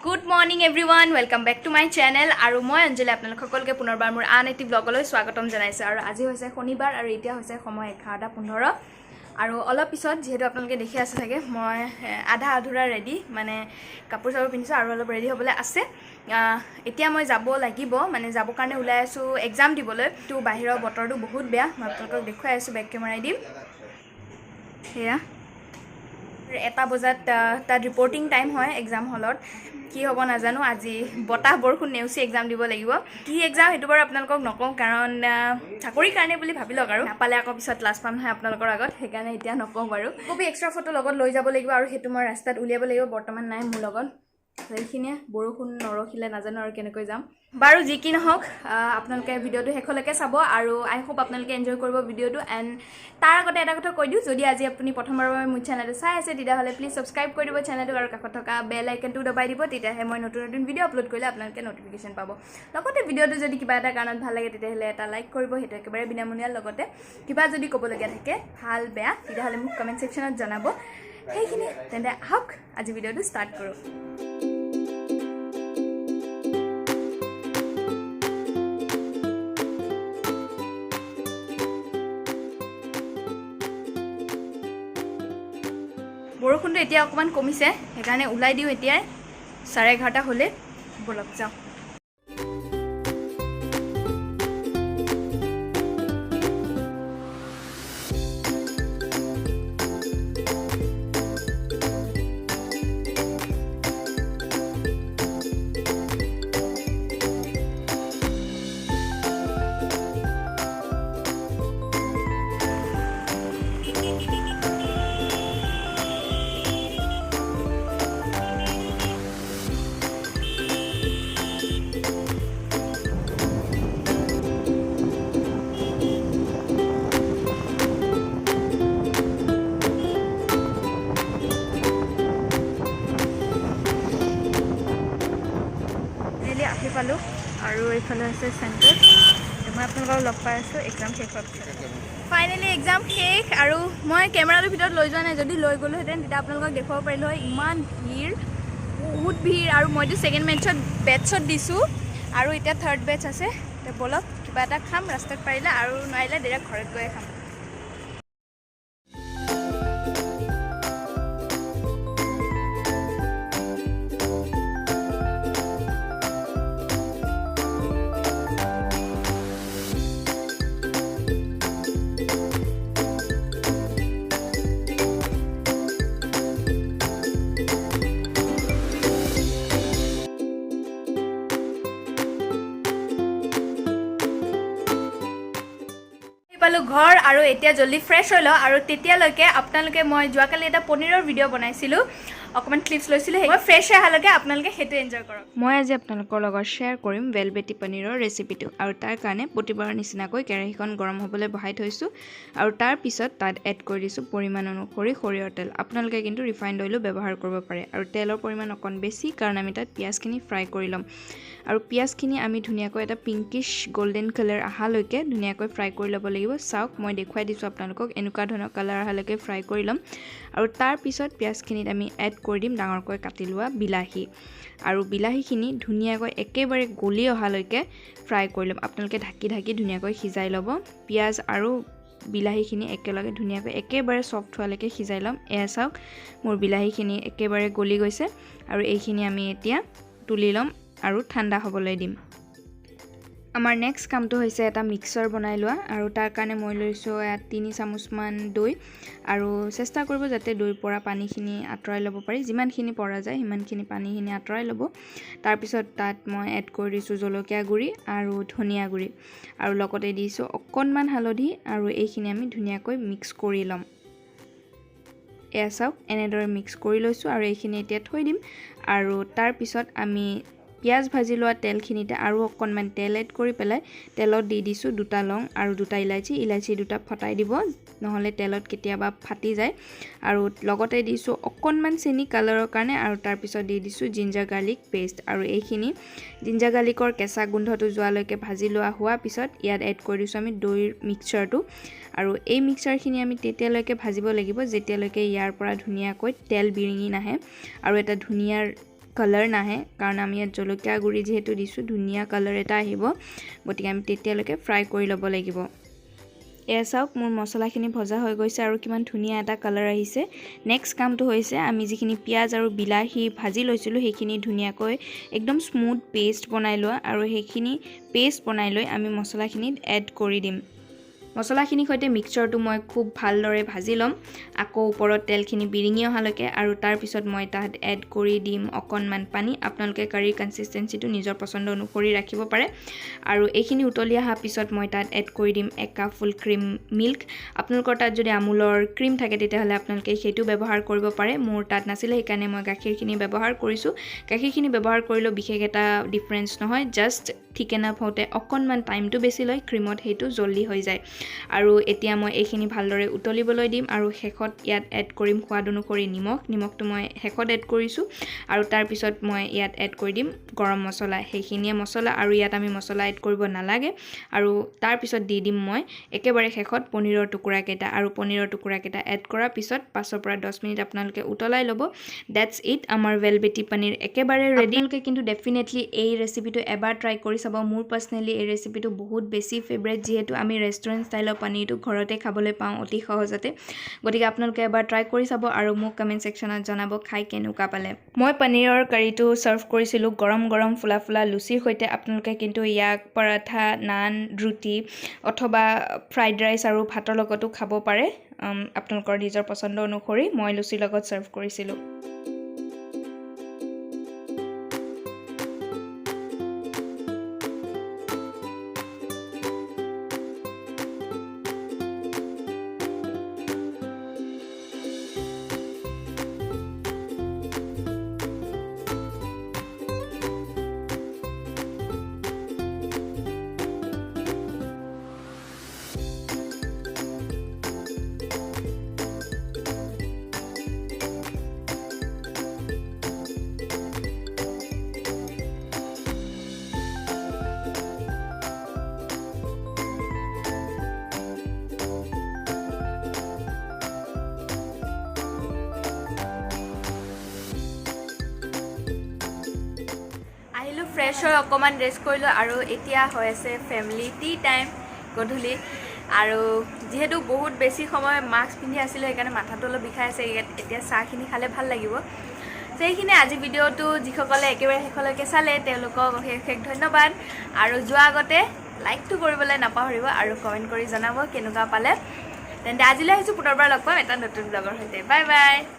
Good morning everyone, welcome back to my channel আৰু মই অঞ্জলি আপোনালোক সকলকে পুনৰবাৰ মোৰ আন এটি ব্লগলৈ স্বাগতম জনাইছো আৰু আজি হৈছে শনিবাৰ আৰু এতিয়া হৈছে সময় 11:15 আৰু অলপ পিছত যেহেতু আপোনালোকে দেখি আছে থাকে মই আধা আধুৰা ৰেডি মানে কাপোৰ চাপোৰ পিন্ধিছো আৰু অলপ ৰেডি হ'বলৈ আছে এতিয়া মই যাব লাগিব মানে যাব কাৰণে ওলাই আছো এক্সাম দিবলৈ তো বাহিৰৰ বতৰটো বহুত বেয়া মই আপোনালোকক দেখুৱাই আছো বেক কেমেৰাই দিম হেয়া এটা বজাত তাত ৰিপৰ্টিং টাইম হয় এক্সাম হলত কি হ'ব নাজানো আজি বতাহ বৰষুণ নেউচি এক্সাম দিব লাগিব কি এক্সাম হেতু বাৰু আপোনালোকক নকওঁ কাৰণ চাকৰি কাৰণে বুলি ভাবি লওক আৰু নাপালে আকৌ পিছত লাজ পাম নহয় আপোনালোকৰ আগত সেইকাৰণে এতিয়া নকওঁ বাৰু কবি এক্সট্ৰা ফটো লগত লৈ যাব লাগিব আৰু হেতু মই ৰাস্তাত উলিয়াব লাগিব বৰ্তমান নাই মোৰ লগত সেইখিনিয়ে বৰষুণ নৰখিলে নাজানো আৰু কেনেকৈ যাম বাৰু যি কি নহওক আপোনালোকে ভিডিঅ'টো শেষলৈকে চাব আৰু আই হোপ আপোনালোকে এনজয় কৰিব ভিডিঅ'টো এণ্ড তাৰ আগতে এটা কথা কৈ দিওঁ যদি আজি আপুনি প্ৰথমবাৰৰ বাবে মোৰ চেনেলটো চাই আছে তেতিয়াহ'লে প্লিজ ছাবস্ক্ৰাইব কৰি দিব চেনেলটো আৰু কাষত থকা বেল আইকনটো দবাই দিব তেতিয়াহে মই নতুন নতুন ভিডিঅ' আপলোড কৰিলে আপোনালোকে নটিফিকেশ্যন পাব লগতে ভিডিঅ'টো যদি কিবা এটা কাৰণত ভাল লাগে তেতিয়াহ'লে এটা লাইক কৰিব সেইটো একেবাৰে বিনামূলীয়া লগতে কিবা যদি ক'বলগীয়া থাকে ভাল বেয়া তেতিয়াহ'লে মোক কমেণ্ট ছেকশ্যনত জনাব সেইখিনি তেন্তে আহক আজি ভিডিঅ'টো ষ্টাৰ্ট কৰোঁ বৰষুণটো এতিয়া অকমান কমিছে সেইকাৰণে ওলাই দিও এতিয়া 11:30 হ'লে বলক যাও পালো আৰু এইফালে আছে সেন্টাৰ মই আপোনালোকক লগ পাই আছো এক্সাম শেষ হোৱাৰ পিছত ফাইনেলি এক্সাম শেষ আৰু মই কেমেৰাটোৰ ভিতৰত লৈ যোৱা নাই যদি লৈ গ'লোহেঁতেন তেতিয়া আপোনালোকক দেখুৱাব পাৰিলোঁ হয় ইমান ভিৰ বহুত ভিৰ আৰু মইতো ছেকেণ্ড বেটছত দিছোঁ আৰু এতিয়া থাৰ্ড বেটছ আছে এতিয়া বলক কিবা এটা খাম ৰাস্তাত পাৰিলে আৰু নোৱাৰিলে ডাইৰেক্ট ঘৰত গৈয়ে খাম পালো ঘৰ আৰু এতিয়া জলদি ফ্ৰেছ হৈ লওঁ আৰু তেতিয়ালৈকে আপোনালোকে মই যোৱাকালি এটা পনীৰৰ ভিডিঅ' বনাইছিলোঁ অকণমান ক্লিপছ লৈছিলোঁ মই ফ্ৰেছ অহালৈকে আপোনালোকে সেইটো এনজয় কৰক মই আজি আপোনালোকৰ লগত শ্বেয়াৰ কৰিম ভেলভেটি পনীৰৰ ৰেচিপিটো আৰু তাৰ কাৰণে প্ৰতিবাৰৰ নিচিনাকৈ কেৰাহীখন গৰম হ'বলৈ বহাই থৈছোঁ আৰু তাৰ পিছত তাত এড কৰি দিছোঁ পৰিমাণ অনুসৰি সৰিয়হৰ তেল আপোনালোকে কিন্তু ৰিফাইণ্ড অইলো ব্যৱহাৰ কৰিব পাৰে আৰু তেলৰ পৰিমাণ অকণ বেছি কাৰণ আমি তাত পিঁয়াজখিনি ফ্ৰাই কৰি ল'ম আৰু পিঁয়াজখিনি আমি ধুনীয়াকৈ এটা পিংকিশ গোল্ডেন কালাৰ অহালৈকে ধুনীয়াকৈ ফ্ৰাই কৰি ল'ব লাগিব চাওক মই দেখুৱাই দিছোঁ আপোনালোকক এনেকুৱা ধৰণৰ কালাৰ অহালৈকে ফ্ৰাই কৰি ল'ম আৰু তাৰ পিছত পিঁয়াজখিনিত আমি এড কৰি দিম ডাঙৰকৈ কাটি লোৱা বিলাহী আৰু বিলাহীখিনি ধুনীয়াকৈ একেবাৰে গলি অহালৈকে ফ্ৰাই কৰি ল'ম আপোনালোকে ঢাকি ঢাকি ধুনীয়াকৈ সিজাই ল'ব পিঁয়াজ আৰু বিলাহীখিনি একেলগে ধুনীয়াকৈ একেবাৰে ছফ্ট হোৱালৈকে সিজাই ল'ম এয়া চাওক মোৰ বিলাহীখিনি একেবাৰে গলি গৈছে আৰু এইখিনি আমি এতিয়া তুলি ল'ম আৰু ঠাণ্ডা হ'বলৈ দিম আমাৰ নেক্সট কামটো হৈছে এটা মিক্সাৰ বনাই লোৱা আৰু তাৰ কাৰণে মই লৈছোঁ ইয়াত 3 চামুচমান দৈ আৰু চেষ্টা কৰিব যাতে দৈৰ পৰা পানীখিনি আঁতৰাই ল'ব পাৰি যিমানখিনি পৰা যায় সিমানখিনি পানীখিনি আঁতৰাই ল'ব তাৰপিছত তাত মই এড কৰি দিছোঁ জলকীয়া গুড়ি আৰু ধনিয়া গুড়ি আৰু লগতে দিছোঁ অকণমান হালধি আৰু এইখিনি আমি ধুনীয়াকৈ মিক্স কৰি ল'ম এয়া চাওক এনেদৰে মিক্স কৰি লৈছোঁ আৰু এইখিনি এতিয়া থৈ দিম আৰু তাৰপিছত আমি পিঁয়াজ ভাজি লোৱা তেলখিনিতে আৰু অকণমান তেল এড কৰি পেলাই তেলত দি দিছোঁ 2টা লং আৰু 2টা ইলাচি 2টা ফটাই দিব নহ'লে তেলত কেতিয়াবা ফাটি যায় আৰু লগতে দিছোঁ অকণমান চেনি কালাৰৰ কাৰণে আৰু তাৰপিছত দি দিছোঁ জিঞ্জাৰ গাৰ্লিক পেষ্ট আৰু এইখিনি জিঞ্জাৰ গাৰ্লিকৰ কেঁচা গোন্ধটো যোৱালৈকে ভাজি লোৱা হোৱাৰ পিছত ইয়াত এড কৰি দিছোঁ আমি দৈৰ মিক্সচাৰটো আৰু এই মিক্সচাৰখিনি আমি তেতিয়ালৈকে ভাজিব লাগিব যেতিয়ালৈকে ইয়াৰ পৰা ধুনীয়াকৈ তেল বিৰিঙি নাহে আৰু এটা ধুনীয়া কালাৰ নাহে কাৰণ আমি ইয়াত জলকীয়া গুড়ি যেহেতু দিছোঁ ধুনীয়া কালাৰ এটা আহিব গতিকে আমি তেতিয়ালৈকে ফ্ৰাই কৰি ল'ব লাগিব এয়া চাওক মোৰ মছলাখিনি ভজা হৈ গৈছে আৰু কিমান ধুনীয়া এটা কালাৰ আহিছে নেক্সট কামটো হৈছে আমি যিখিনি পিয়াজ আৰু বিলাহী ভাজি লৈছিলোঁ সেইখিনি ধুনীয়াকৈ একদম স্মুথ পেষ্ট বনাই লোৱা আৰু সেইখিনি পেষ্ট বনাই লৈ আমি মছলাখিনিত এড কৰি দিম মছলাখিনিৰ সৈতে মিক্সচাৰটো মই খুব ভালদৰে ভাজি ল'ম আকৌ ওপৰত তেলখিনি বিৰিঙি অহালৈকে আৰু তাৰ পিছত মই তাত এড কৰি দিম অকণমান পানী আপোনালোকে কাৰীৰ কনসিষ্টেন্সিটো নিজৰ পছন্দ অনুসৰি ৰাখিব পাৰে আৰু এইখিনি উতলি অহাৰ পিছত মই তাত এড কৰি দিম 1 কাপ ফুল ক্ৰীম মিল্ক আপোনালোকৰ তাত যদি আমুলৰ ক্ৰীম থাকে তেতিয়াহ'লে আপোনালোকে সেইটো ব্যৱহাৰ কৰিব পাৰে মোৰ তাত নাছিলে সেইকাৰণে মই গাখীৰখিনি ব্যৱহাৰ কৰিছোঁ গাখীৰখিনি ব্যৱহাৰ কৰিলেও বিশেষ এটা ডিফাৰেন্স নহয় জাষ্ট ঠিক এনাফ হওঁতে অকণমান টাইমটো বেছি লয় ক্ৰীমত সেইটো জলদি হৈ যায় আৰু এতিয়া মই এইখিনি ভালদৰে উতলিবলৈ দিম আৰু শেষত ইয়াত এড কৰিম সোৱাদ অনুসৰি নিমখটো মই শেষত এড কৰিছোঁ আৰু তাৰ পিছত মই ইয়াত এড কৰি দিম গৰম মছলা সেইখিনিয়ে মছলা আৰু ইয়াত আমি মছলা এড কৰিব নালাগে আৰু তাৰ পিছত দি দিম মই একেবাৰে শেষত পনীৰৰ টুকুৰাকেইটা আৰু পনীৰৰ টুকুৰাকেইটা এড কৰাৰ পিছত 5 পৰা 10 মিনিট আপোনালোকে উতলাই ল'ব দ্যাটছ ইট আমাৰ ভেলভেটি পনীৰ একেবাৰে ৰেডি আপোনালোকে কিন্তু ডেফিনেটলি এই ৰেচিপিটো এবাৰ ট্ৰাই কৰি চাব মোৰ পাৰ্সনেলি এই ৰেচিপিটো বহুত বেছি ফেভাৰিট যেহেতু আমি ৰেষ্টুৰেণ্ট ষ্টাইলৰ পনীৰটো ঘৰতে খাবলৈ পাওঁ অতি সহজতে গতিকে আপোনালোকে এবাৰ ট্ৰাই কৰি চাব আৰু মোক কমেন্ট সেকশনত জনাব খাই কেনেকুৱা পালে মই পনীৰৰ কাৰীটো সাৰ্ভ কৰিছিলোঁ গৰম গৰম ফুলা ফুলা লুচিৰ সৈতে আপোনালোকে কিন্তু ইয়াক পৰাঠা নান ৰুটি অথবা ফ্ৰাইড ৰাইচ আৰু ভাতৰ লগতো খাব পাৰে আপোনালোকৰ নিজৰ পছন্দ অনুসৰি মই লুচিৰ লগত সাৰ্ভ কৰিছিলোঁ ফ্ৰেছ হৈ অকণমান ৰেষ্ট কৰিলোঁ আৰু এতিয়া হৈ আছে ফেমিলি টি টাইম গধূলি আৰু যেহেতু বহুত বেছি সময় মাস্ক পিন্ধি আছিলোঁ সেইকাৰণে মাথাটো অলপ বিষাই আছে এতিয়া চাহখিনি খালে ভাল লাগিব সেইখিনি আজি ভিডিঅ'টো যিসকলে একেবাৰে শেষলৈকে চালে তেওঁলোকক অশেষ ধন্যবাদ আৰু যোৱাৰ আগতে লাইকটো কৰিবলৈ নাপাহৰিব আৰু কমেণ্ট কৰি জনাব কেনেকুৱা পালে তেন্তে আজিলৈ আহিছোঁ পুনৰবাৰ লগ পাম এটা নতুন ব্লগৰ সৈতে বাই বাই